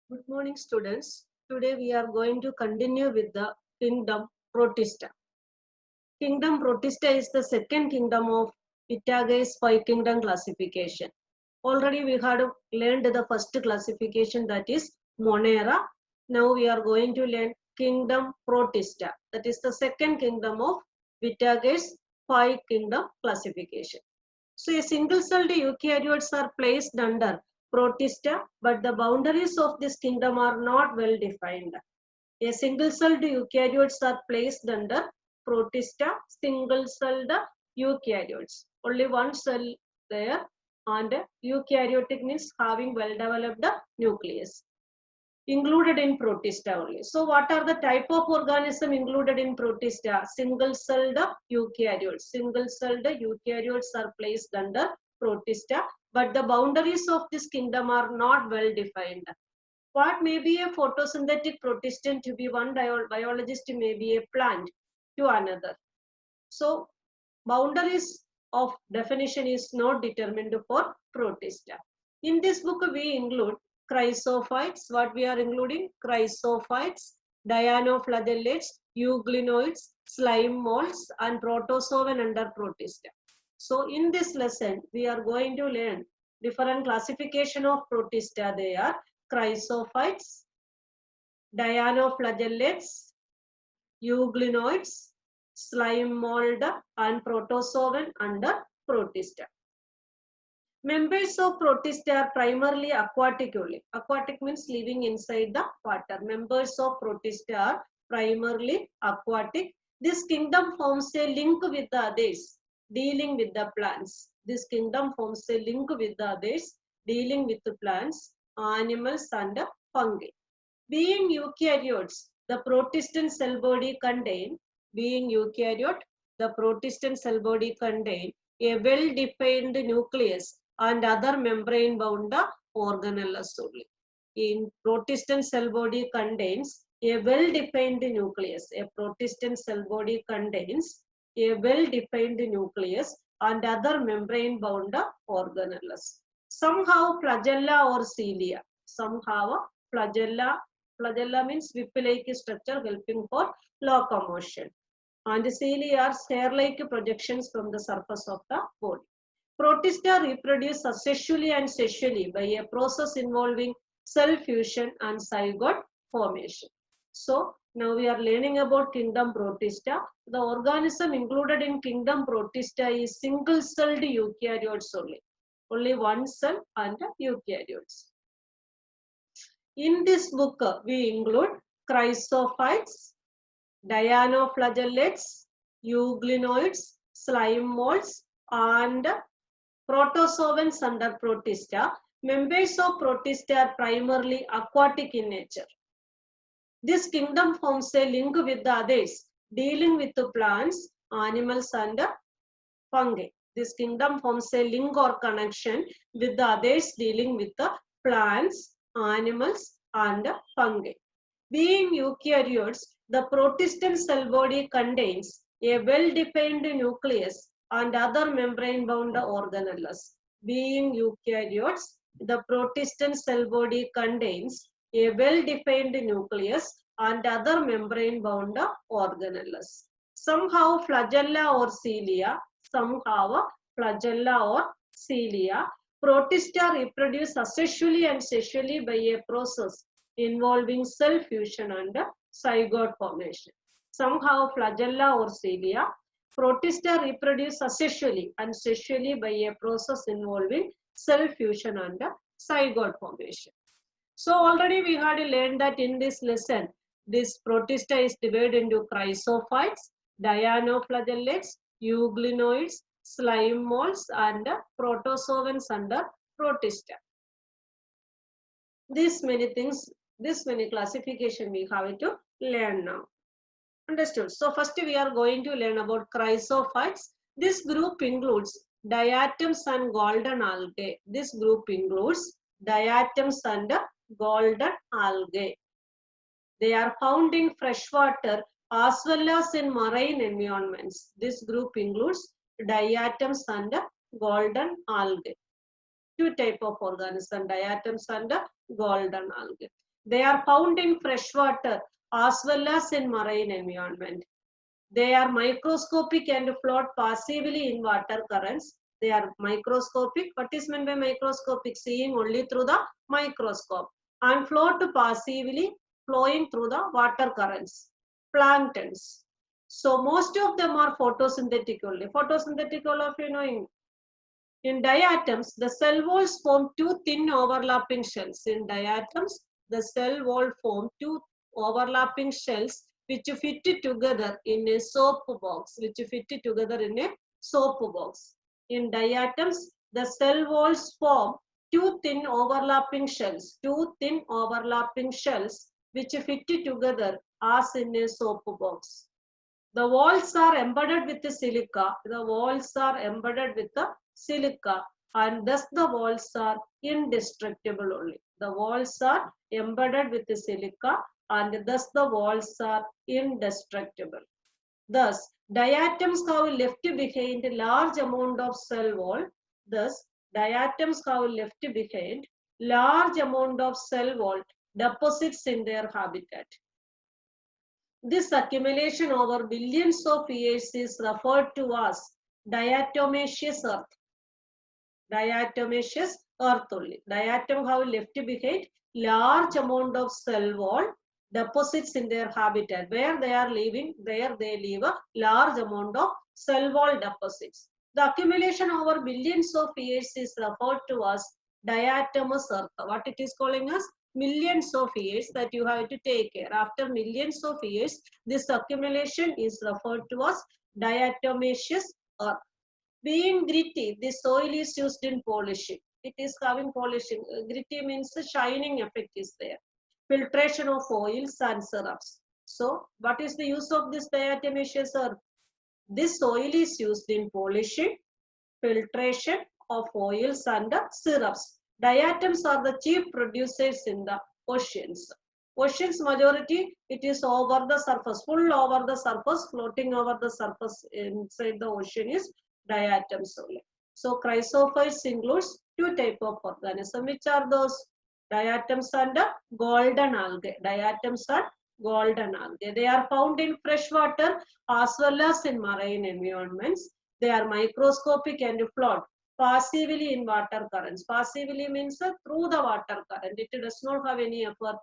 Good morning, students. Today we are going to continue with the kingdom Protista. Kingdom Protista is the second kingdom of Itagae's five kingdom classification. Already we had learned the first classification, that is Monera. Now we are going to learn kingdom Protista. That is the second kingdom of Itagae's five kingdom classification. So a single-celled eukaryotes are placed under Protista, but the boundaries of this kingdom are not well defined. A single-celled eukaryotes are placed under Protista, single-celled eukaryotes. Only one cell there, and eukaryotic means having well-developed nucleus. Included in Protista only. So what are the type of organism included in Protista? Single-celled eukaryotes. Single-celled eukaryotes are placed under Protista, but the boundaries of this kingdom are not well defined. What may be a photosynthetic protista to be one biologist, may be a plant to another. So boundaries of definition is not determined for Protista. In this book we include chrysophytes. What we are including? Chrysophytes, dinoflagellates, euglenoids, slime molds, and protozoan under Protista. So in this lesson we are going to learn different classification of Protista. They are chrysophytes, dinoflagellates, euglenoids, slime mold, and protozoan under Protista. Members of Protista are primarily aquatic only. Aquatic means living inside the water. Members of Protista are primarily aquatic. This kingdom forms a link with the others dealing with the plants. This kingdom forms a link with the others dealing with the plants, animals, and fungi. Being eukaryotes, the protista cell body contain, being eukaryote, the protista cell body contain a well-defined nucleus and other membrane-bound organelles only. In protista cell body contains a well-defined nucleus. A protista cell body contains a well-defined nucleus and other membrane-bound organelles. Somehow flagella or cilia. Somehow flagella. Flagella means whip-like structure helping for locomotion. And cilia are hair-like projections from the surface of the body. Protista reproduce asexually and sexually by a process involving cell fusion and zygote formation. So now we are learning about kingdom Protista. The organism included in kingdom Protista is single-celled eukaryotes only. Only one cell and eukaryotes. In this book, we include chrysophytes, dinoflagellates, euglenoids, slime molds, and protozoans under Protista. Members of Protista are primarily aquatic in nature. This kingdom forms a link with the others dealing with the plants, animals, and fungi. This kingdom forms a link or connection with the others dealing with the plants, animals, and fungi. Being eukaryotes, the protista cell body contains a well-defined nucleus and other membrane-bound organelles. Being eukaryotes, the protista cell body contains a well-defined nucleus and other membrane-bound organelles. Somehow flagella or cilia, protista reproduce asexually and sexually by a process involving cell fusion and zygote formation. Somehow flagella or cilia, protista reproduce asexually and sexually by a process involving cell fusion and zygote formation. So already we had learned that in this lesson, this protista is divided into chrysophytes, dinoflagellates, euglenoids, slime molds, and protozoans under Protista. These many things, this many classification we have to learn now. Understood? So first we are going to learn about chrysophytes. This group includes diatoms and golden algae. This group includes diatoms and golden algae. They are found in freshwater as well as in marine environments. This group includes diatoms and golden algae. Two type of organisms, diatoms and golden algae. They are found in freshwater as well as in marine environment. They are microscopic and float passively in water currents. They are microscopic. What is meant by microscopic? Seeing only through the microscope. And float passively, flowing through the water currents. Planktons. So most of them are photosynthetic only. Photosynthetic, all of you know. In diatoms, the cell walls form two thin overlapping shells. In diatoms, the cell wall form two overlapping shells which fit together in a soap box. In diatoms, the cell walls form two thin overlapping shells. Which fit together as in a soap box. The walls are embedded with the silica. And thus the walls are indestructible only. The walls are embedded with the silica and thus the walls are indestructible. Thus, diatoms have left behind a large amount of cell wall. Deposits in their habitat. This accumulation over billions of years is referred to as diatomaceous earth. Only. Diatom have left behind large amount of cell wall deposits in their habitat. Where they are living, there they leave a large amount of cell wall deposits. The accumulation over billions of years is referred to as diatomous earth. What it is calling as? Millions of years, that you have to take care. After millions of years, this accumulation is referred to as diatomaceous earth. Being gritty, the soil is used in polishing. It is having polishing. Gritty means the shining effect is there. Filtration of oils and syrups. So, what is the use of this diatomaceous earth? This soil is used in polishing, filtration of oils and syrups. Diatoms are the chief producers in the oceans. Oceans majority, it is over the surface, full over the surface, floating over the surface inside the ocean is diatoms only. So chrysophytes includes two type of organism. Which are those? Diatoms and golden algae. They are found in freshwater as well as in marine environments. They are microscopic and float passively in water currents. Passively means through the water current. It does not have any effort.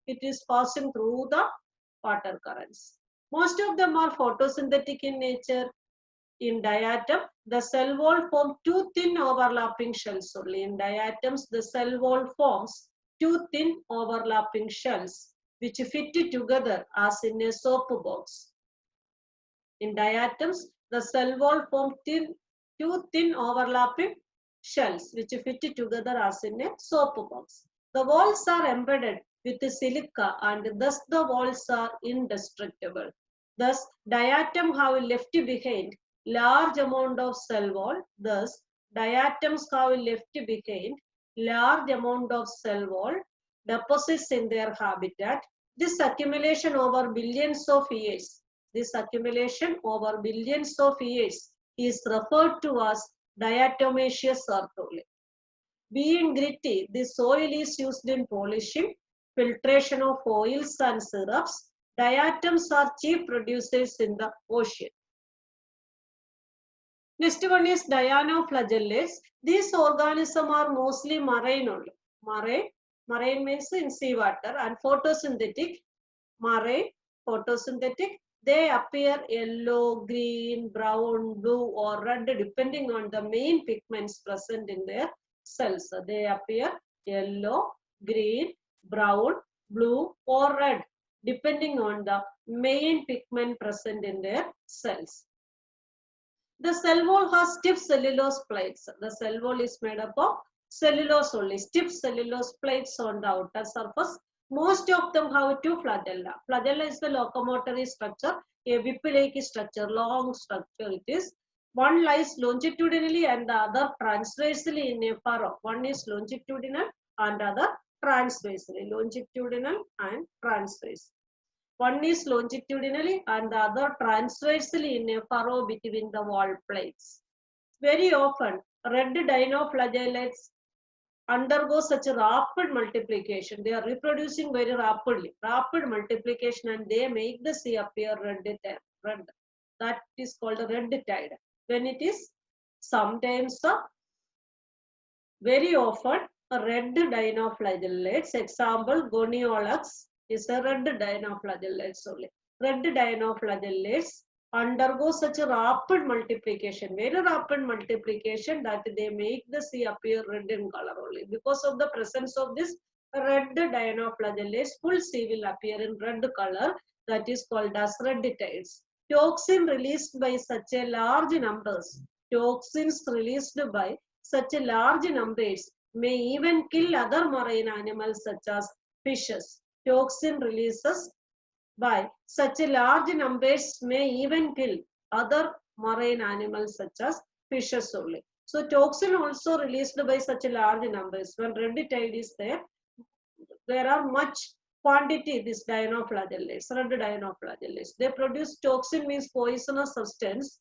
It is passing through the water currents. Most of them are photosynthetic in nature. In diatom, the cell wall forms two thin overlapping shells only. In diatoms, the cell wall forms two thin overlapping shells which fit together as in a soap box. In diatoms, the cell wall forms two thin overlapping shells which fit together as in a soap box. The walls are embedded with silica and thus the walls are indestructible. Thus, diatom have left behind large amount of cell wall. Thus, diatoms have left behind large amount of cell wall deposits in their habitat. This accumulation over billions of years is referred to as diatomaceous earth only. Being gritty, the soil is used in polishing, filtration of oils and syrups. Diatoms are chief producers in the ocean. Next one is dinoflagellates. These organisms are mostly marine only. Marine means in seawater, and photosynthetic. They appear yellow, green, brown, blue or red depending on the main pigments present in their cells. They appear yellow, green, brown, blue or red depending on the main pigment present in their cells. The cell wall has stiff cellulose plates. The cell wall is made up of cellulose only, stiff cellulose plates on the outer surface. Most of them have two flagella. Flagella is the locomotory structure, a whip-like structure, long structure it is. One lies longitudinally and the other transversely in a furrow. One is longitudinal and other transversely. Longitudinal and transverse. One is longitudinally and the other transversely in a furrow between the wall plates. Very often, red dinoflagellates undergo such a rapid multiplication. They are reproducing very rapidly, rapid multiplication, and they make the sea appear red. That is called a red tide. When it is sometimes, very often, a red dinoflagellates. Example, Goniolax is a red dinoflagellates only. Red dinoflagellates undergo such a rapid multiplication, very rapid multiplication, that they make the sea appear red in color only. Because of the presence of this red dinoflagellates, full sea will appear in red color. That is called as red tides. Toxin released by such a large numbers. Toxins released by such a large numbers may even kill other marine animals such as fishes. Toxin releases by such a large numbers may even kill other marine animals such as fishes only. So toxin also released by such a large numbers. When red tide is there, there are much quantity this dinoflagellates, red dinoflagellates. They produce toxin, means poisonous substance,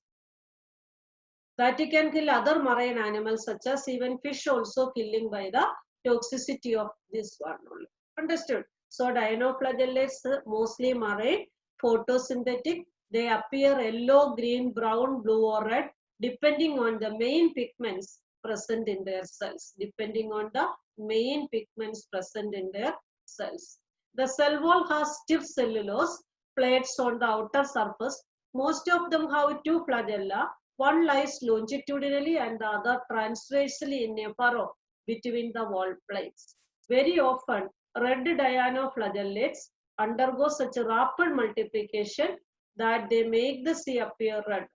that it can kill other marine animals such as even fish also killing by the toxicity of this one only. Understood? So dinoflagellates mostly marine, photosynthetic. They appear yellow, green, brown, blue or red depending on the main pigments present in their cells. Depending on the main pigments present in their cells. The cell wall has stiff cellulose plates on the outer surface. Most of them have two flagella. One lies longitudinally and the other transversely in a furrow between the wall plates. Very often, red dinoflagellates undergo such a rapid multiplication that they make the sea appear red.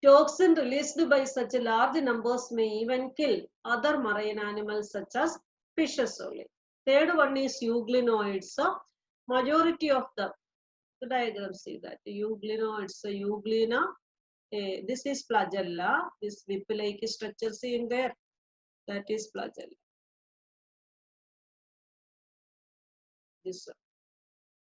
Toxin released by such large numbers may even kill other marine animals such as fishes only. Third one is euglenoids. Majority of the diagram, see that euglenoids, euglena. This is flagella. This whip-like structure seen there. That is flagella. This one.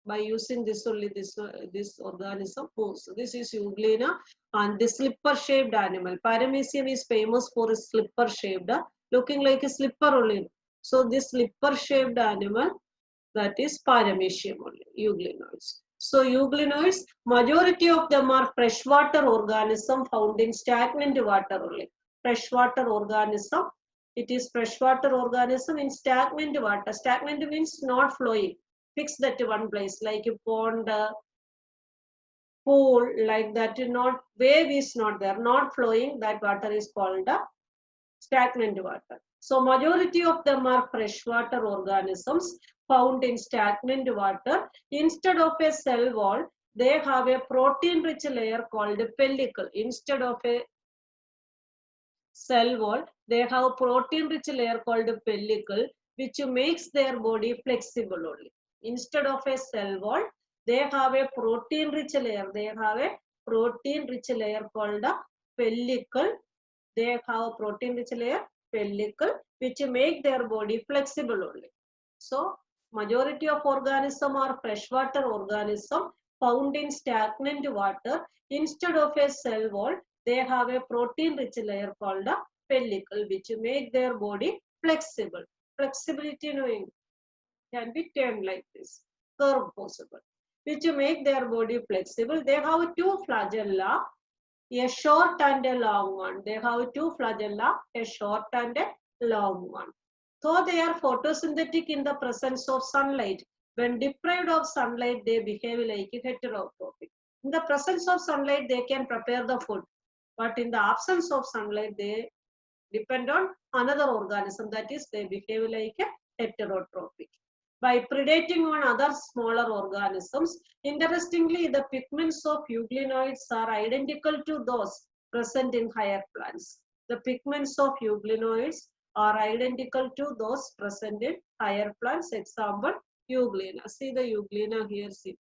By using this only, this organism moves. This is euglena, and the slipper-shaped animal. Paramecium is famous for its slipper-shaped, looking like a slipper only. So this slipper-shaped animal, that is paramecium only, euglenoids. So euglenoids, majority of them are freshwater organism found in stagnant water only. Freshwater organism. It is freshwater organism in stagnant water. Stagnant means not flowing. Fixed at one place, like a pond, pool, like that. Not wave is not there, not flowing. That water is called stagnant water. So majority of them are freshwater organisms found in stagnant water. Instead of a cell wall, they have a protein-rich layer called a pellicle. Instead of a cell wall, they have protein-rich layer called a pellicle, which makes their body flexible only. Instead of a cell wall, they have a protein-rich layer. They have a protein-rich layer called a pellicle. They have a protein-rich layer, pellicle, which make their body flexible only. So, majority of organisms are freshwater organisms found in stagnant water. Instead of a cell wall, they have a protein-rich layer called a pellicle, which make their body flexible. Flexibility knowing can be turned like this, curve possible, which make their body flexible. They have two flagella, a short and a long one. They have two flagella, a short and a long one. Though they are photosynthetic in the presence of sunlight, when deprived of sunlight, they behave like a heterotrophic. In the presence of sunlight, they can prepare the food, but in the absence of sunlight, they depend on another organism. That is, they behave like a heterotrophic. By predating on other smaller organisms, interestingly, the pigments of euglenoids are identical to those present in higher plants. The pigments of euglenoids are identical to those present in higher plants. Example, euglena. See the euglena here, see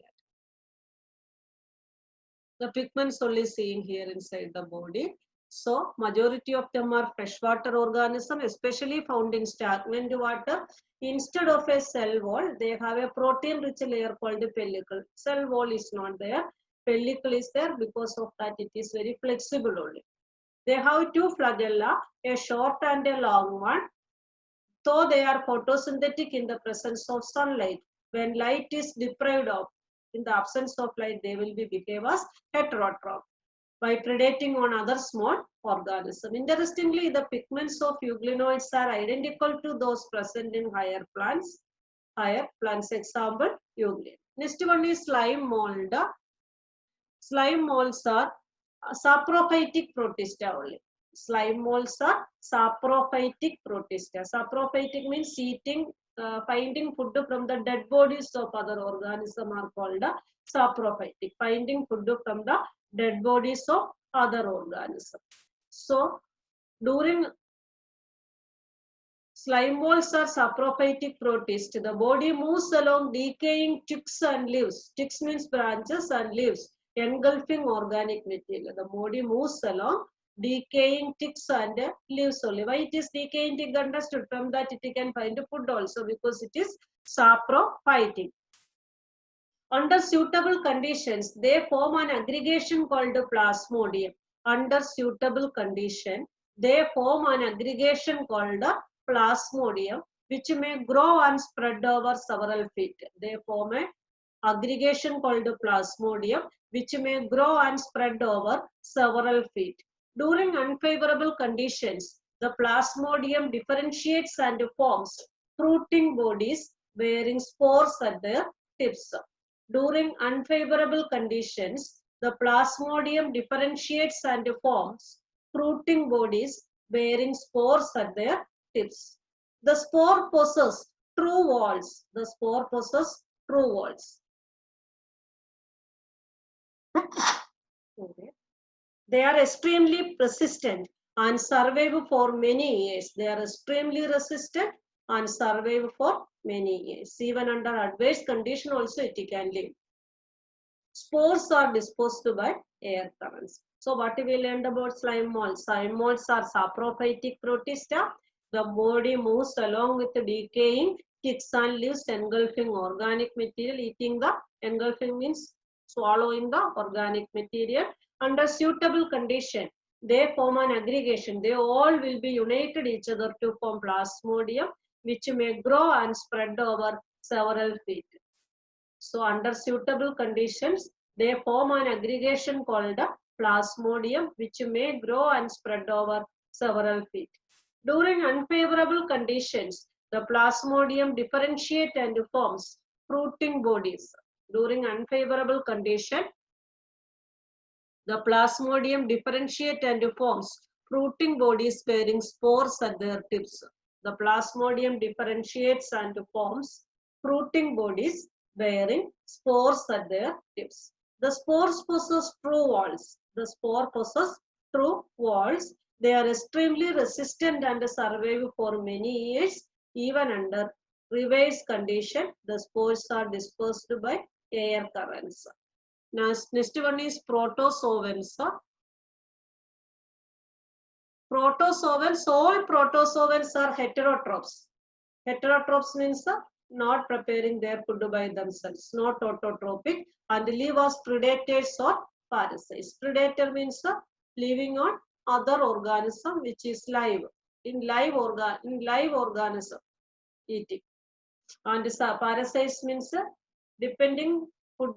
that. The pigments only seen here inside the body. So, majority of them are freshwater organisms, especially found in stagnant water. Instead of a cell wall, they have a protein-rich layer called a pellicle. Cell wall is not there. Pellicle is there, because of that it is very flexible only. They have two flagella, a short and a long one. Though they are photosynthetic in the presence of sunlight, when light is deprived of, in the absence of light, they will be behave as heterotroph by predating on other small organisms. Interestingly, the pigments of euglenoids are identical to those present in higher plants. Example, euglene. Next one is slime mold. Slime molds are saprophytic protista only. Slime molds are saprophytic protista. Saprophytic means eating, finding food from the dead bodies of other organisms are called saprophytic. Finding food from the dead bodies of other organisms. So, during slime molds are saprophytic protist, the body moves along decaying twigs and leaves. Twigs means branches and leaves, engulfing organic material. The body moves along decaying twigs and leaves only. Why it is decaying? It understood from that it can find food also because it is saprophytic. Under suitable conditions, they form an aggregation called plasmodium. Under suitable condition, they form an aggregation called plasmodium, which may grow and spread over several feet. They form an aggregation called plasmodium, which may grow and spread over several feet. During unfavorable conditions, the plasmodium differentiates and forms fruiting bodies bearing spores at their tips. During unfavorable conditions, the plasmodium differentiates and forms fruiting bodies bearing spores at their tips. The spore possess true walls. The spore possess true walls. They are extremely persistent and survive for many years. They are extremely resistant and survive for many years. Even under adverse condition also it can live. Spores are disposed by air currents. So what we learned about slime molds? Slime molds are saprophytic protista. The body moves along with the decaying twigs and leaves, engulfing organic material. Eating the engulfing means swallowing the organic material. Under suitable condition, they form an aggregation. They all will be united each other to form plasmodium, which may grow and spread over several feet. So under suitable conditions, they form an aggregation called a plasmodium, which may grow and spread over several feet. During unfavorable conditions, the plasmodium differentiate and forms fruiting bodies. During unfavorable condition, the plasmodium differentiate and forms fruiting bodies bearing spores at their tips. The plasmodium differentiates and forms fruiting bodies bearing spores at their tips. The spores possess true walls. The spore possess true walls. They are extremely resistant and survive for many years. Even under reverse condition, the spores are dispersed by air currents. Next one is protozoans. Protozoans, all protozoans are heterotrophs. Heterotrophs means not preparing their food by themselves, not autotrophic, and live as predators or parasites. Predator means living on other organism which is live, in live organism eating. And parasites means depending food,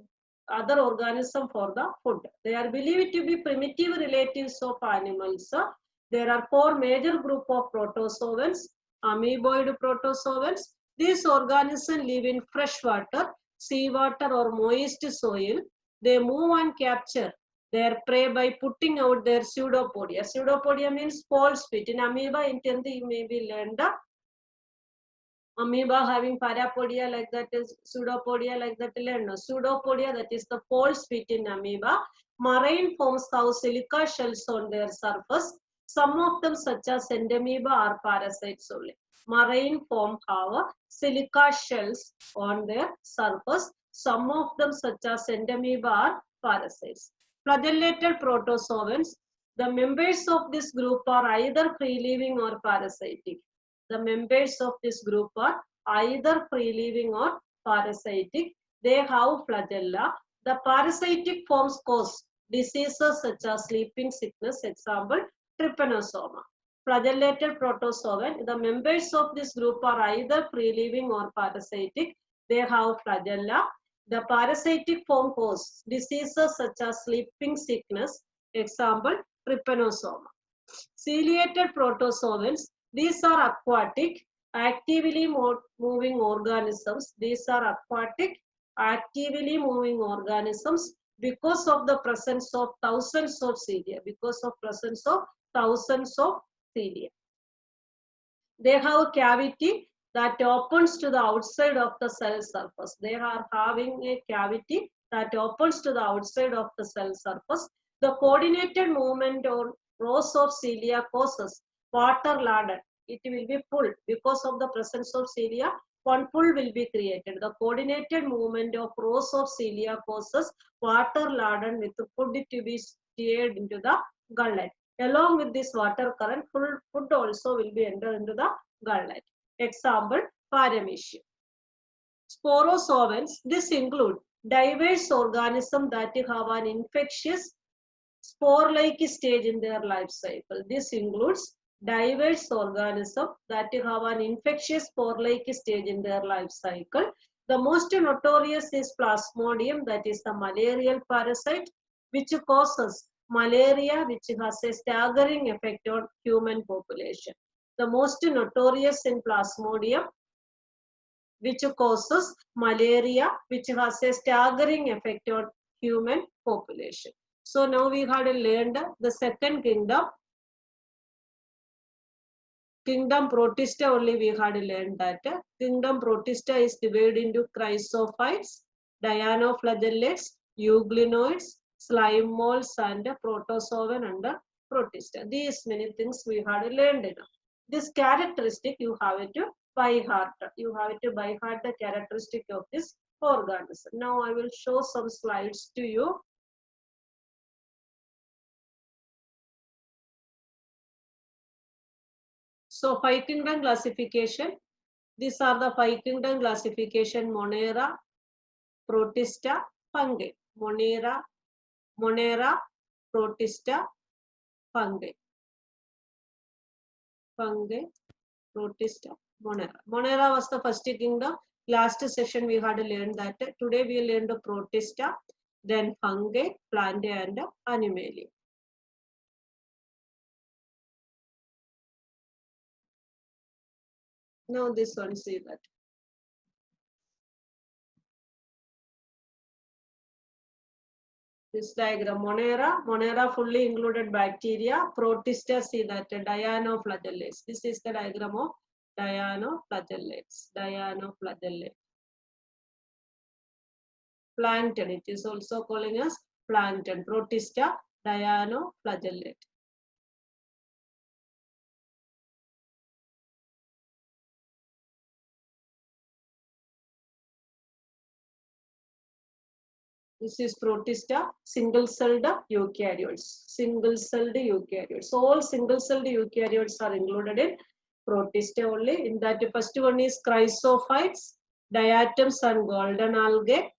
other organism for the food. They are believed to be primitive relatives of animals. There are four major group of protozoans. Amoeboid protozoans. These organisms live in fresh water, seawater or moist soil. They move and capture their prey by putting out their pseudopodia. Pseudopodia means false feet. In amoeba, you may be learned amoeba having parapodia like that is pseudopodia like that. No, pseudopodia, that is the false feet in amoeba. Marine forms have silica shells on their surface. Some of them such as endamoeba are parasites only. Marine form have silica shells on their surface. Some of them such as endamoeba are parasites. Flagellated protozoans. The members of this group are either free-living or parasitic. The members of this group are either free-living or parasitic. They have flagella. The parasitic forms cause diseases such as sleeping sickness, example, trypanosoma. flagellated protozoan. The members of this group are either free-living or parasitic. They have flagella. The parasitic form cause diseases such as sleeping sickness, example, trypanosoma. Ciliated protozoans, these are aquatic, actively moving organisms. These are aquatic, actively moving organisms because of the presence of thousands of cilia, because of presence of thousands of cilia. They have a cavity that opens to the outside of the cell surface. They are having a cavity that opens to the outside of the cell surface. The coordinated movement on rows of cilia causes water ladder. It will be full because of the presence of cilia. One pool will be created. The coordinated movement of rows of cilia causes water ladder with food to be steered into the gullet. Along with this water current, food also will be entered into the gullet. Example, paramecium. Sporozoans, this include diverse organisms that have an infectious spore-like stage in their life cycle. This includes diverse organisms that have an infectious spore-like stage in their life cycle. The most notorious is Plasmodium, that is the malarial parasite, which causes malaria, which has a staggering effect on human population. The most notorious in Plasmodium, which causes malaria, which has a staggering effect on human population. So now we had learned the second kingdom. Kingdom Protista only we had learned that. Kingdom Protista is divided into chrysophytes, dinoflagellates, euglenoids, slime molds, and protozoan under Protista. These many things we had learned. This characteristic you have to by heart. You have to by heart the characteristic of this organism. Now I will show some slides to you. So 5 kingdom classification. These are the 5 kingdom classification: Monera, Protista, Fungi. Monera, Protista, Fungi. Fungi, Protista, Monera. Monera was the first kingdom. Last session we had learned that. Today we learned the Protista, then Fungi, Plantae and Animalia. Now this one, see that. This diagram, Monera fully included bacteria, Protista, see that, dinoflagellates. This is the diagram of dinoflagellates. Plankton, it is also calling as plankton. Protista, dinoflagellate. This is Protista, single-celled eukaryotes. Single-celled eukaryotes. So all single-celled eukaryotes are included in Protista only. In that, first one is chrysophytes, diatoms and golden algae,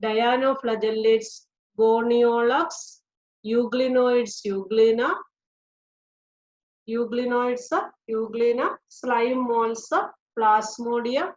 dinoflagellates, goniolax, euglenoids, euglena, slime molds, plasmodium,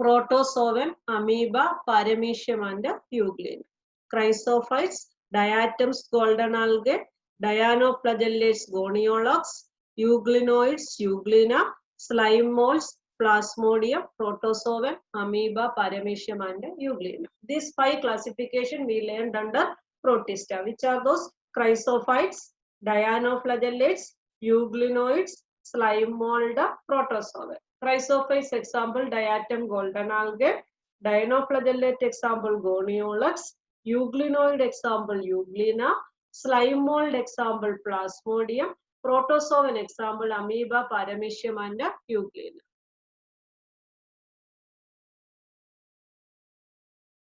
protozoan, amoeba, paramecium, and euglena. Chrysophytes, diatoms, golden algae, dinoflagellates, goniolax, euglenoids, euglena, slime molds, plasmodium, protozoan, amoeba, paramecium, and euglena. These 5 classification we learned under Protista. Which are those? Chrysophytes, dinoflagellates, euglenoids, slime mold, protozoan. Chrysophytes example diatom, golden algae. Dinoflagellate example goniolax. Euglenoid example euglena. Slime mold example plasmodium. Protozoan example amoeba, paramecium, and euglena.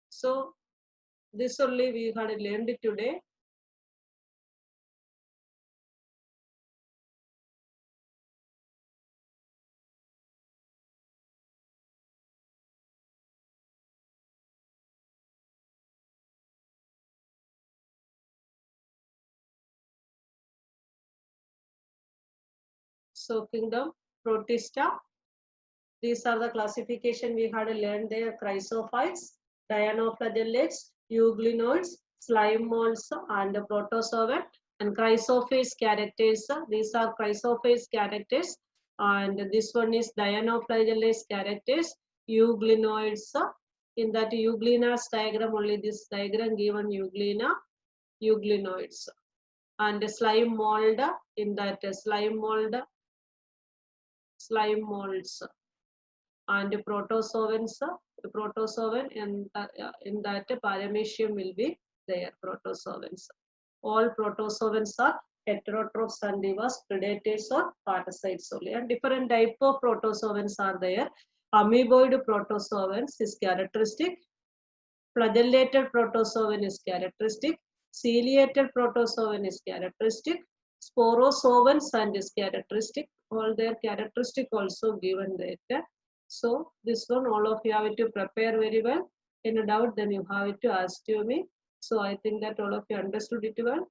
So this only we had learned today. So kingdom, Protista. These are the classification we had learned there: chrysophytes, dinoflagellates, euglenoids, slime molds, and protozoan. And chrysophase characters. These are chrysophase characters, and this one is dinoflagellates characters, euglenoids. In that euglena's diagram, only this diagram given euglenoids, and slime mold. In that slime molds, and protozoans, protozoan, and in that paramecium will be there, protozoans. All protozoans are heterotrophs and divas, predators or parasites only. And different type of protozoans are there. Amoeboid protozoans is characteristic. Flagellated protozoan is characteristic. Ciliated protozoan is characteristic. Sporozoans and is characteristic. All their characteristic also given there. So this one all of you have to prepare very well. In a doubt, then you have to ask to me. So I think that all of you understood it well.